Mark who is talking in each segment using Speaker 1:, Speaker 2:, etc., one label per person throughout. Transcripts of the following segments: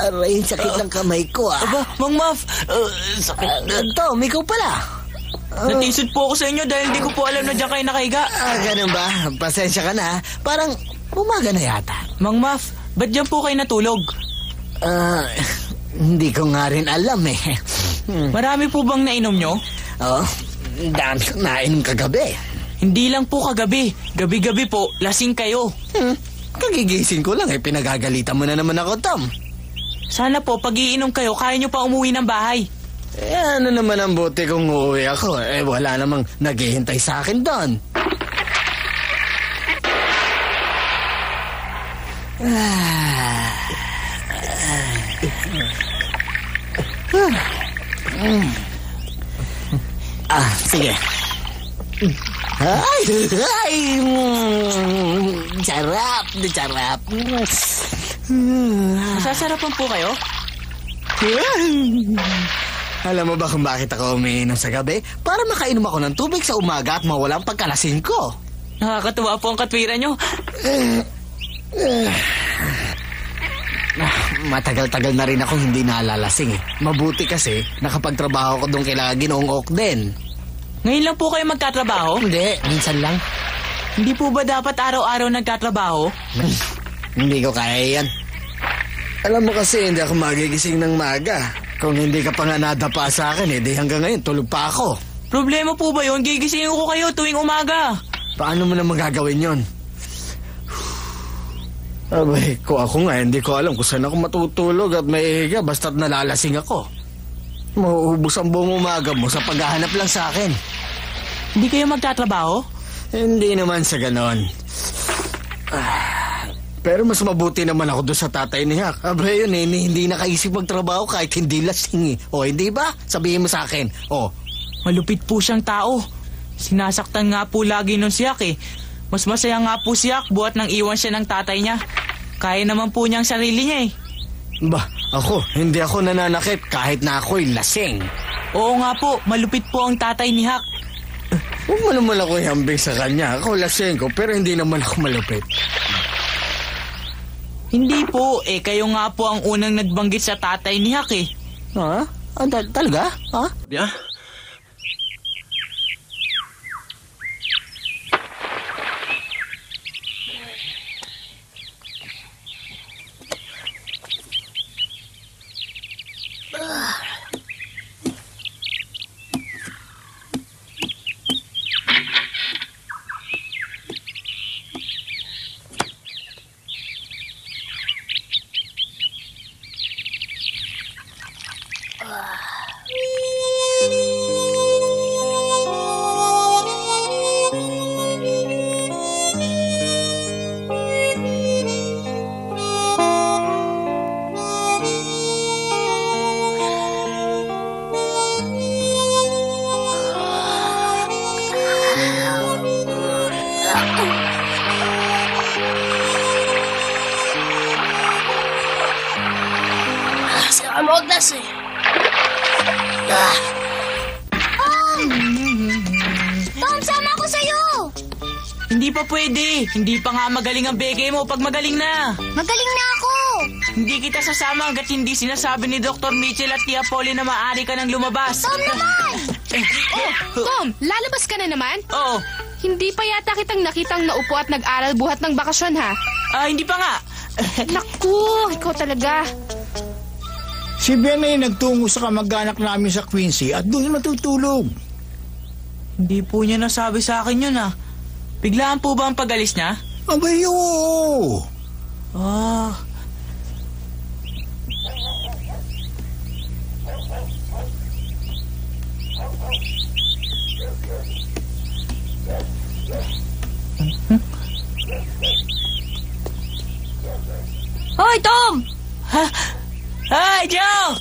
Speaker 1: Aray, sakit ng kamay ko
Speaker 2: Aba, Mang Muff, sakit na.
Speaker 1: Tom, ikaw pala.
Speaker 2: Natisod po ako sa inyo dahil hindi ko po alam na dyan kayo nakahiga.
Speaker 1: Ganun ba? Pasensya ka na. Parang umaga na yata.
Speaker 2: Mang Muff, ba't dyan po kayo natulog?
Speaker 1: Hindi ko nga rin alam eh.
Speaker 2: Marami po bang nainom nyo?
Speaker 1: Oo, dami ko nainom kagabi.
Speaker 2: Hindi lang po kagabi. Gabi-gabi po, lasing kayo.
Speaker 1: Kagigising ko lang eh, pinagagalitan mo na naman ako, Tom.
Speaker 2: Sana po, pag iinom kayo, kaya nyo pa umuwi ng bahay.
Speaker 1: Ano naman ang buti kung uuwi ako? Wala namang naghihintay sa akin doon. Sige. Sarap.
Speaker 2: Masasarapan po kayo?
Speaker 1: Alam mo ba kung bakit ako umiinom sa gabi? Para makainom ako ng tubig sa umaga at mawala ang pagkalasing ko.
Speaker 2: Nakakatuwa po ang katwiran nyo.
Speaker 1: Matagal-tagal na rin ako hindi nalalasing eh. Mabuti kasi nakapagtrabaho ko doon kila Ginoong Ok din.
Speaker 2: Ngayon lang po kayo magtatrabaho?
Speaker 1: Hindi, minsan lang.
Speaker 2: Hindi po ba dapat araw-araw nagtatrabaho?
Speaker 1: Hindi ko kaya yan. Alam mo kasi hindi ako magigising ng maga. Kung hindi ka pa nga nadapa sa akin di hanggang ngayon tulog pa ako.
Speaker 2: Problema po ba yun? Gigisingin ko kayo tuwing umaga.
Speaker 1: Paano mo na magagawin yon? Abay, kung ako nga hindi ko alam kung saan ako matutulog at maihiga basta't nalalasing ako. Mauubos ang buong umaga mo sa paghahanap lang sa akin.
Speaker 2: Hindi kayo magtatrabaho?
Speaker 1: Hindi naman sa ganon. Pero mas mabuti naman ako doon sa tatay ni Hak. Abay yun hindi nakaisip magtrabaho kahit hindi lasing eh. O hindi ba? Sabihin mo sa akin. O.
Speaker 2: Malupit po siyang tao. Sinasaktan nga po lagi nun si Hak eh. Mas masaya nga po si Hak buhat nang iwan siya ng tatay niya. Kaya naman po niyang sarili niya eh.
Speaker 1: Ba, hindi ako nananakit kahit na ako'y lasing.
Speaker 2: Oo nga po, malupit po ang tatay ni Hak.
Speaker 1: Huwag mo naman ako ihambing sa kanya. Ako lasing ko pero hindi naman ako malupit.
Speaker 2: Hindi po, kayo nga po ang unang nagbanggit sa tatay ni Hak eh.
Speaker 1: Ha? Talaga? Ha?
Speaker 3: Yeah? Amogdas eh. Ah.
Speaker 4: Tom, sama ako sa'yo!
Speaker 2: Hindi pa pwede. Hindi pa nga magaling ang beke mo pag magaling na.
Speaker 4: Magaling na ako!
Speaker 2: Hindi kita sasama hanggat hindi sinasabi ni Dr. Mitchell at Tia Polly na maaari ka nang lumabas.
Speaker 4: Tom naman!
Speaker 5: Tom, lalabas ka na naman?
Speaker 2: Oo.
Speaker 5: Hindi pa yata kitang nakitang naupo at nag-aral buhat ng bakasyon, ha?
Speaker 2: Hindi pa nga.
Speaker 5: Naku, ikaw talaga.
Speaker 6: Si Ben ay nagtungo sa kamag-anak namin sa Quincy at doon matutulog.
Speaker 2: Hindi po niya nasabi sa akin yun Biglaan po ba ang pag-alis niya?
Speaker 6: Abay, oo.
Speaker 4: Hoy, Tom!
Speaker 2: Hi, Joe!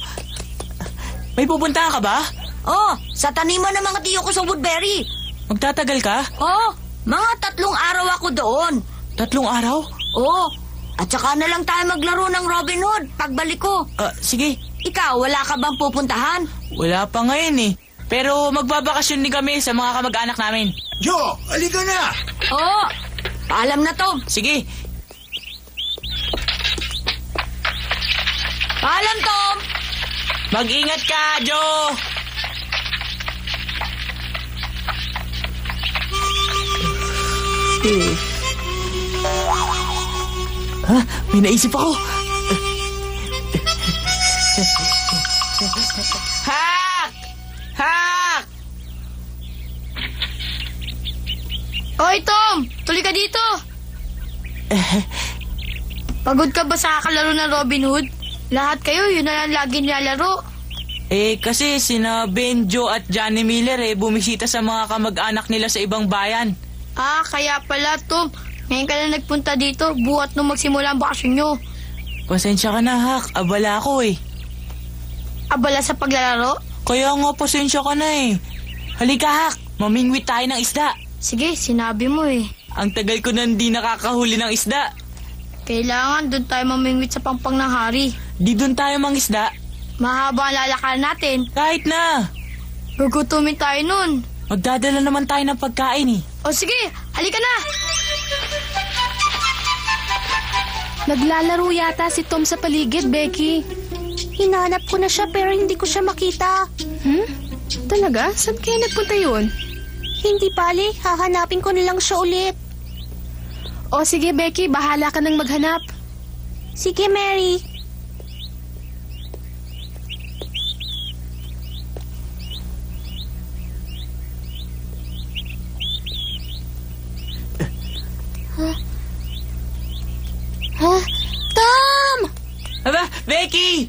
Speaker 2: May pupuntahan ka ba?
Speaker 4: Oh, sa taniman ng mga tiyo ko sa Woodbury.
Speaker 2: Magtatagal ka?
Speaker 4: Oh, mga 3 araw ako doon.
Speaker 2: 3 araw?
Speaker 4: Oh, at saka na lang tayo maglaro ng Robin Hood pagbalik ko.
Speaker 2: Sige.
Speaker 4: Ikaw, wala ka bang pupuntahan?
Speaker 2: Wala pa ngayon Pero magbabakasyon din kami sa mga kamag-anak namin.
Speaker 6: Jo, halika na.
Speaker 4: Oh, paalam na, Tom.
Speaker 2: Sige.
Speaker 4: Paalam, Tom.
Speaker 2: Mag-ingat ka, Joe! May naisip ako. Hak! Hak!
Speaker 3: Hoy, Tom! Tuloy ka dito! Pagod ka ba sa kalaro ng Robin Hood? Lahat kayo, yun na lang lagi nilalaro.
Speaker 2: Kasi sina Ben, Joe at Johnny Miller bumisita sa mga kamag-anak nila sa ibang bayan.
Speaker 3: Kaya pala, Tom. Ngayon ka na nagpunta dito, buhat nung magsimula ang bakasyon nyo.
Speaker 2: Pasensya ka na, Hak. Abala ako
Speaker 3: Abala sa paglalaro?
Speaker 2: Kaya nga, pasensya ka na Halika, Hak. Mamingwit tayo ng isda.
Speaker 3: Sige, sinabi mo
Speaker 2: Ang tagal ko na hindi nakakahuli ng isda.
Speaker 3: Kailangan doon tayo mamingwit sa pangpang ng hari.
Speaker 2: Di doon tayo mangisda.
Speaker 3: Mahaba ang lalakaran natin.
Speaker 2: Kahit na.
Speaker 3: Gugutumin tayo nun.
Speaker 2: Magdadala naman tayo ng pagkain
Speaker 3: O sige, halika na!
Speaker 5: Naglalaro yata si Tom sa paligid, Becky.
Speaker 4: Hinanap ko na siya pero hindi ko siya makita.
Speaker 5: Talaga? Saan kaya nagpunta yun?
Speaker 4: Hindi pali, hahanapin ko na lang siya ulit.
Speaker 5: O sige, Becky, bahala ka nang maghanap.
Speaker 4: Sige, Mary. Tom!
Speaker 2: Aba, Becky!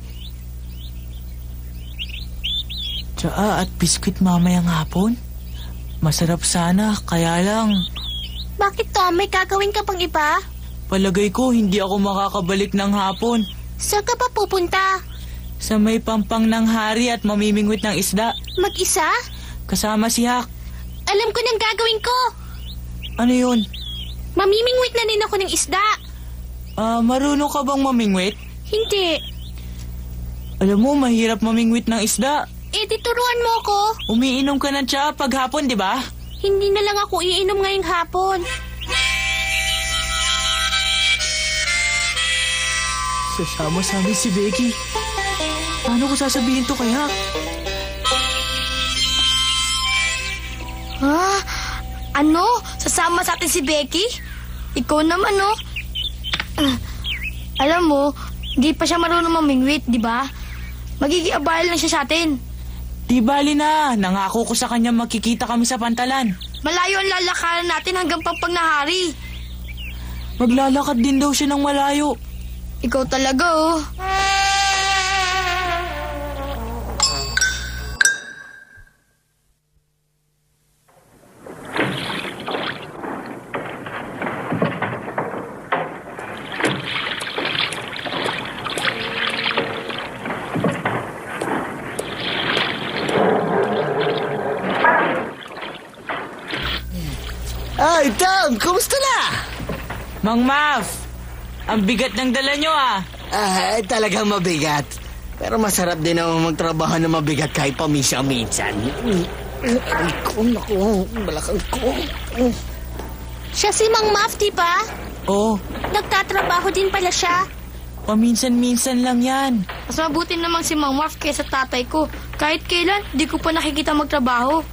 Speaker 2: Tsaa at biskwit mamayang hapon? Masarap sana, kaya lang...
Speaker 4: Bakit, Tom? May gagawin ka pang iba?
Speaker 2: Palagay ko hindi ako makakabalik ng hapon.
Speaker 4: Saan ka pa pupunta?
Speaker 2: Sa may pampang ng hari at mamimingwit ng isda.
Speaker 4: Mag-isa?
Speaker 2: Kasama si Hak.
Speaker 4: Alam ko nang gagawin ko.
Speaker 2: Ano yun?
Speaker 4: Mamimingwit na din ako ng isda.
Speaker 2: Marunong ka bang mamingwit?
Speaker 4: Hindi.
Speaker 2: Alam mo, mahirap mamingwit ng isda.
Speaker 4: Turuan mo ko.
Speaker 2: Umiinom ka ng tsaa pag hapon, di ba?
Speaker 4: Hindi na lang ako iinom ngayong hapon.
Speaker 2: Sasama sa amin si Becky. Paano ko sasabihin to kay Hak?
Speaker 3: Ano? Sasama sa atin si Becky? Ikaw naman, no? Alam mo, hindi pa siya marunong mamingwit, di ba? Magiging abala lang siya sa atin.
Speaker 2: Di bali na, nangako ko sa kanya makikita kami sa pantalan.
Speaker 3: Malayo ang lalakaran natin hanggang pampang na hari.
Speaker 2: Maglalakad din daw siya ng malayo.
Speaker 3: Ikaw talaga, oh.
Speaker 1: Ay, Tom! Kumusta na?
Speaker 2: Mang Maf, ang bigat ng dala nyo
Speaker 1: talagang mabigat. Pero masarap din naman magtrabaho na mabigat kahit paminsan-minsan. Aray ko, naku, balakang ko.
Speaker 5: Siya si Mang Muff, di ba?
Speaker 2: Oo,
Speaker 5: Nagtatrabaho din pala siya.
Speaker 2: paminsan-minsan lang yan.
Speaker 3: Mas mabuti namang si Mang Marv kaysa tatay ko. Kahit kailan, di ko pa nakikita magtrabaho.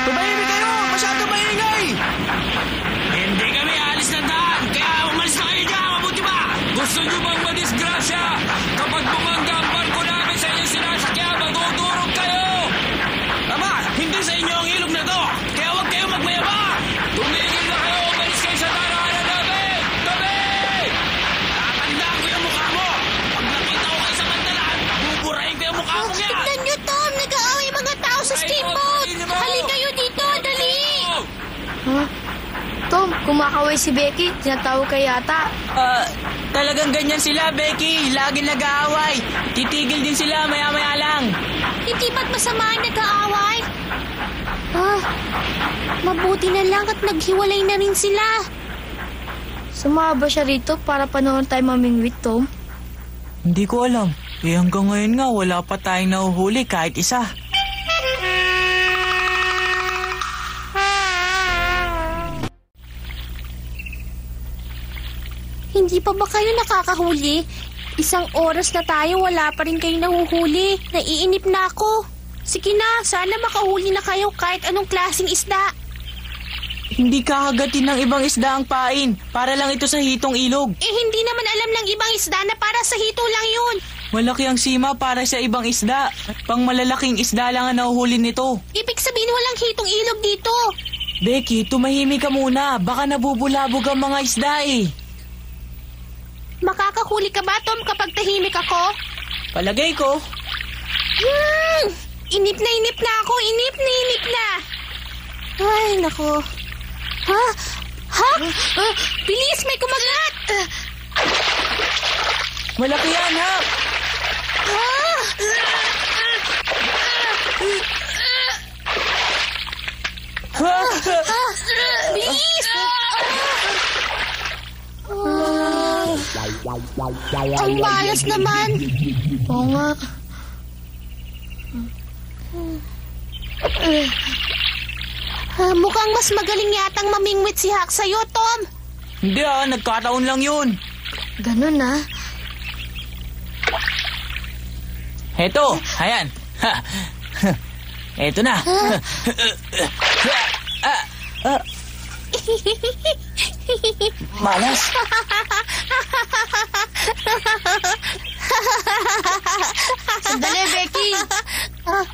Speaker 2: Tumahimik kayo! Masyado maingay! Hindi kami alis ng daan, kaya umalis na kayo dyan! Mabuti ba? Gusto nyo bang madisgrasya? Kapag bumangga ang barko namin sa inyong sinasakyan, magudurog kayo! Tama, hindi sa inyo ang ilog na to, kaya huwag kayo magmayabang! Tumigil na kayo! Umalis kayo sa daraanan namin! Tabi! Tatandaan ko yung mukha mo! Pag nakita ko kayo sa bandalan, buburahin ko yung mukha mo yan!
Speaker 5: Tignan niyo, Tom! Nag-aaway mga tao sa steamboat! Halika kayo dito! Dali!
Speaker 3: Ha? Tom, kumakaway si Becky. Tinatawag ka yata.
Speaker 2: Talagang ganyan sila, Becky. Lagi nag-aaway. Titigil din sila maya-maya lang.
Speaker 5: Hindi ba't masama ang nag-aaway? Mabuti na lang at naghiwalay na rin sila.
Speaker 3: Sumama ba siya rito para panoorin tayo mamingwit, Tom?
Speaker 2: Hindi ko alam. Hanggang ngayon nga, wala pa tayong nahuhuli kahit isa.
Speaker 5: Hindi pa ba kayo nakakahuli? Isang oras na tayo, wala pa rin kayo nahuhuli. Naiinip na ako. Sige na, sana makahuli na kayo kahit anong klaseng isda.
Speaker 2: Hindi kakagatin ng ibang isda ang pain. Para lang ito sa hitong ilog.
Speaker 5: Hindi naman alam ng ibang isda na para sa hito lang yun.
Speaker 2: Malaki ang sima para sa ibang isda. Pang malalaking isda lang ang nahuhuli nito.
Speaker 5: Ibig sabihin walang hitong ilog dito.
Speaker 2: Becky, tumahimik ka muna. Baka nabubulabog ang mga isda eh.
Speaker 5: Makakahuli ka ba, Tom, kapag tahimik ako?
Speaker 2: Palagay ko.
Speaker 5: Inip na ako. Inip na. Ay, nako. Ha? Bilis, may kumagat!
Speaker 2: Malaki yan, ha?
Speaker 5: Bilis! Ang malas naman.
Speaker 3: Oo nga.
Speaker 5: Mukhang mas magaling yatang mamingwit si Hak sa'yo, Tom.
Speaker 2: Hindi nagkataon lang yun.
Speaker 3: Ganun ah.
Speaker 2: Heto, ayan. Eto na. Malas.
Speaker 3: Sandali, Becky.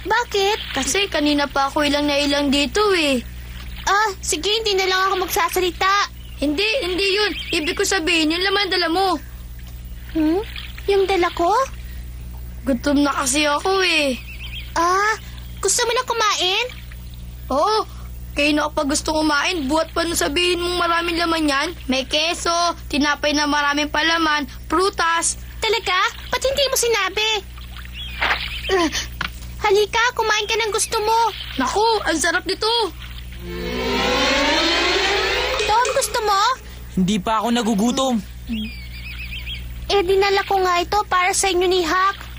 Speaker 5: Bakit?
Speaker 3: Kasi kanina pa ako ilang na ilang dito eh.
Speaker 5: Sige, hindi na lang ako magsasalita.
Speaker 3: Hindi yun. Ibig ko sabihin, yung laman dala mo.
Speaker 5: Yung dala ko?
Speaker 3: Gutom na kasi ako eh.
Speaker 5: Gusto mo na kumain?
Speaker 3: Oo, kayo na kapag gusto kumain, buhat pa na sabihin mong maraming laman yan. May keso, tinapay na maraming palaman, prutas.
Speaker 5: Talaga? Ba't hindi mo sinabi? Halika, kumain ka ng gusto mo.
Speaker 3: Naku, ang sarap nito.
Speaker 5: Tom, gusto mo?
Speaker 2: Hindi pa ako nagugutom.
Speaker 5: Dinala ko nga ito para sa inyo ni Hak.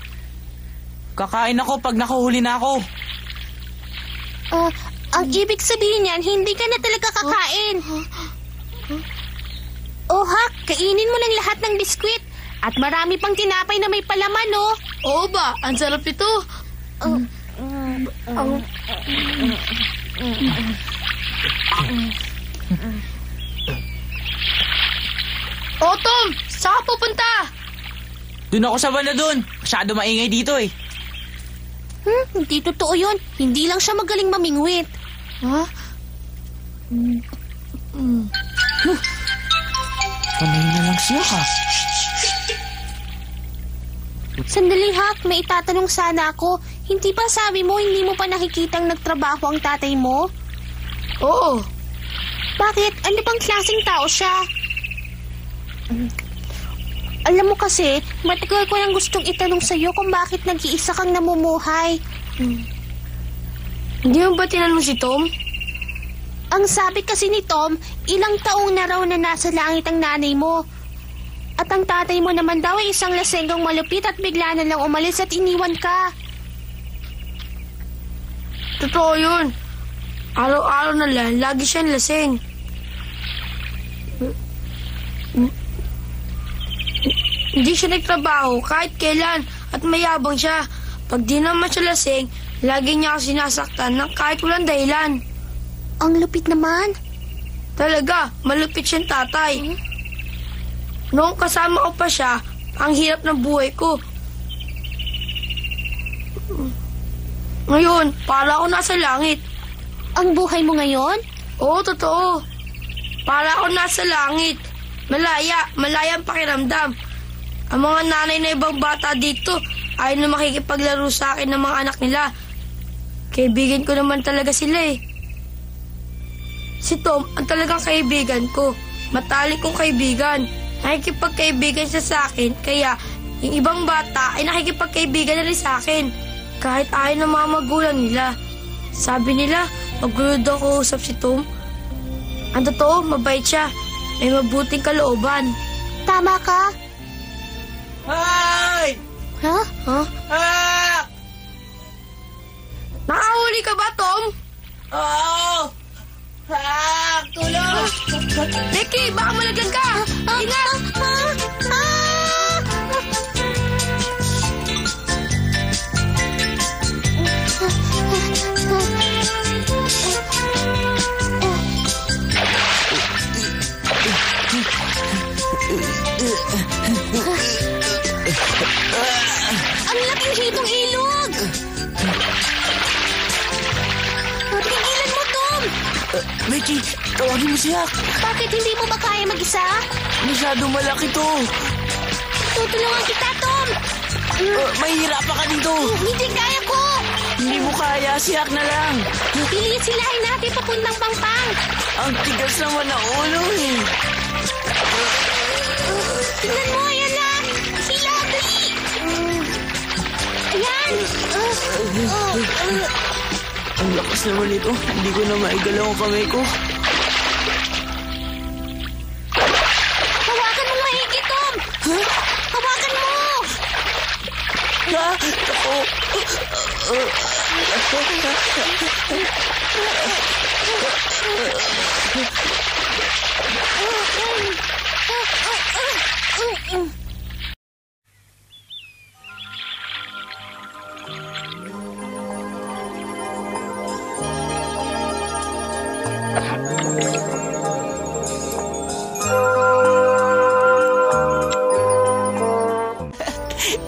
Speaker 2: Kakain ako pag nakuhuli na ako.
Speaker 5: Ang ibig sabihin niyan, hindi ka na talaga kakain. Hak, kainin mo ng lahat ng biskwit. At marami pang tinapay na may palaman, oh.
Speaker 3: Oo ba, ang sarap nito. Tom, saan ka pupunta?
Speaker 2: Doon ako sa banda doon. Masyado maingay dito eh.
Speaker 5: Hindi totoo yun. Hindi lang siya magaling mamingwit.
Speaker 2: Kamay na lang siya ha.
Speaker 5: Sandali, Hak. May itatanong sana ako. Hindi ba sabi mo hindi mo pa nakikitang nagtrabaho ang tatay mo?
Speaker 3: Oo.
Speaker 5: Bakit? Ano bang klaseng tao siya? Alam mo kasi, matagal ko lang gustong itanong sa'yo kung bakit nag-iisa kang namumuhay.
Speaker 3: Hindi mo ba tinanong si Tom?
Speaker 5: Ang sabi kasi ni Tom, ilang taong na raw na nasa langit ang nanay mo. At ang tatay mo naman daw ay isang lasenggang malupit at bigla na lang umalis at iniwan ka.
Speaker 3: Totoo yun. Araw-araw na lang, lagi siyang lasing. Hindi siya nagtrabaho kahit kailan at mayabang siya. Pag di naman siya lasing, lagi niya ako sinasaktan ng kahit walang dahilan.
Speaker 5: Ang lupit naman.
Speaker 3: Talaga, malupit siyang tatay. Noong kasama ko pa siya, ang hirap ng buhay ko. Ngayon, para ako nasa langit.
Speaker 5: Ang buhay mo ngayon?
Speaker 3: Oo, totoo. Para ako nasa langit. Malaya ang pakiramdam. Ang mga nanay na ibang bata dito ay na makikipaglaro sa akin ng mga anak nila. Kaibigan ko naman talaga sila eh. Si Tom ang talagang kaibigan ko. Matalik kong kaibigan. Nakikipagkaibigan siya sa akin, kaya yung ibang bata ay nakikipagkaibigan na rin sa akin. Kahit ayaw ng mga magulang nila. Sabi nila, magulo daw kausap si Tom. Ang totoo, mabait siya. May mabuting kalooban.
Speaker 5: Tama ka?
Speaker 2: Hay!
Speaker 5: Ha?
Speaker 2: Ah!
Speaker 3: Nakahuli ka ba, Tom?
Speaker 2: Oo! Tulong!
Speaker 3: Becky, baka malaglag ka! Ingat!
Speaker 5: Ang laking hitong ilog! Tigilan mo, Tom!
Speaker 2: Becky, tawagin mo siya.
Speaker 5: Bakit hindi mo ba kaya mag-isa?
Speaker 2: Masyado malaki to.
Speaker 5: Tutulungan kita, Tom!
Speaker 2: Mahihirapan ka dito.
Speaker 5: Hindi kaya ko!
Speaker 2: Hindi mo kaya, siyak na lang.
Speaker 5: Piliin natin papuntang Pampang.
Speaker 2: Ang tigas naman na ulo eh.
Speaker 5: Tingnan mo, ayan na! Sila, dali! Ayan!
Speaker 2: Ang lakas naman ito. Hindi ko na maigalaw ang kamay ko.
Speaker 5: Hawakan mo maigi, Tom! Hawakan mo!
Speaker 2: Ha? Ako.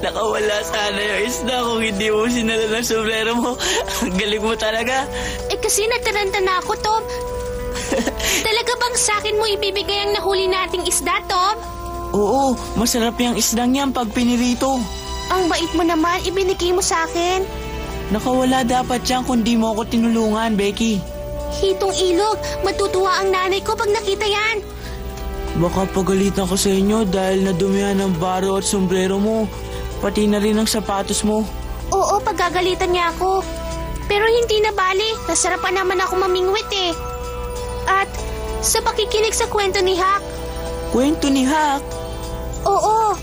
Speaker 2: Nakawala sana yung isda kung hindi mo sinala ng sombrero mo. Ang galing mo talaga.
Speaker 5: Eh kasi nataranta na ako, Tom. Talaga bang sa akin mo ibibigay ang nahuli nating isda, Tom?
Speaker 2: Oo, masarap yung isdang yan pag pinirito.
Speaker 5: Ang bait mo naman, ibinigay mo sa akin.
Speaker 2: Nakawala dapat yan kung di mo ako tinulungan, Becky.
Speaker 5: Hitong ilog, matutuwa ang nanay ko pag nakita yan.
Speaker 2: Baka pagalitan ko sa inyo dahil nadumihan ng baro at sombrero mo. Pati na rin ang sapatos mo.
Speaker 5: Oo, paggagalitan niya ako. Pero hindi na bali, nasarapan naman ako mamingwit eh. At sa pakikinig sa kwento ni Huck.
Speaker 2: Kwento ni Huck?
Speaker 5: Oo.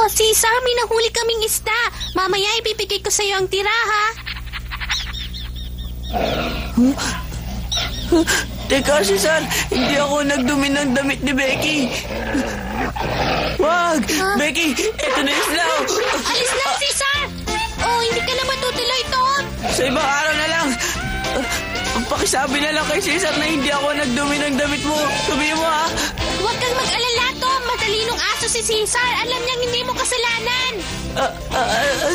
Speaker 5: Sisa, may nahuli kaming isda. Mamaya ibibigay ko sa'yo ang tira, ha?
Speaker 2: Teka, Cesar, hindi ako nagdumi ng damit ni Becky. Wag! Becky, eto na isla.
Speaker 5: Alis na, Cesar! Oh, hindi ka na matutuloy, Tom.
Speaker 2: Sa ibang araw na lang. Pakisabi na lang kay Cesar na hindi ako nagdumi ng damit mo. Sabihin mo, ha?
Speaker 5: Huwag kang mag-alala, Tom. Matalinong aso si Cesar. Alam niyang hindi mo kasalanan.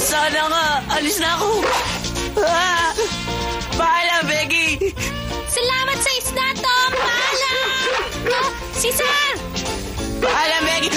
Speaker 2: Sana nga. Alis na ako. Paalam, Becky.
Speaker 5: Salamat sa isda, Tom. Paalam! Cesar!
Speaker 2: Paalam, Becky.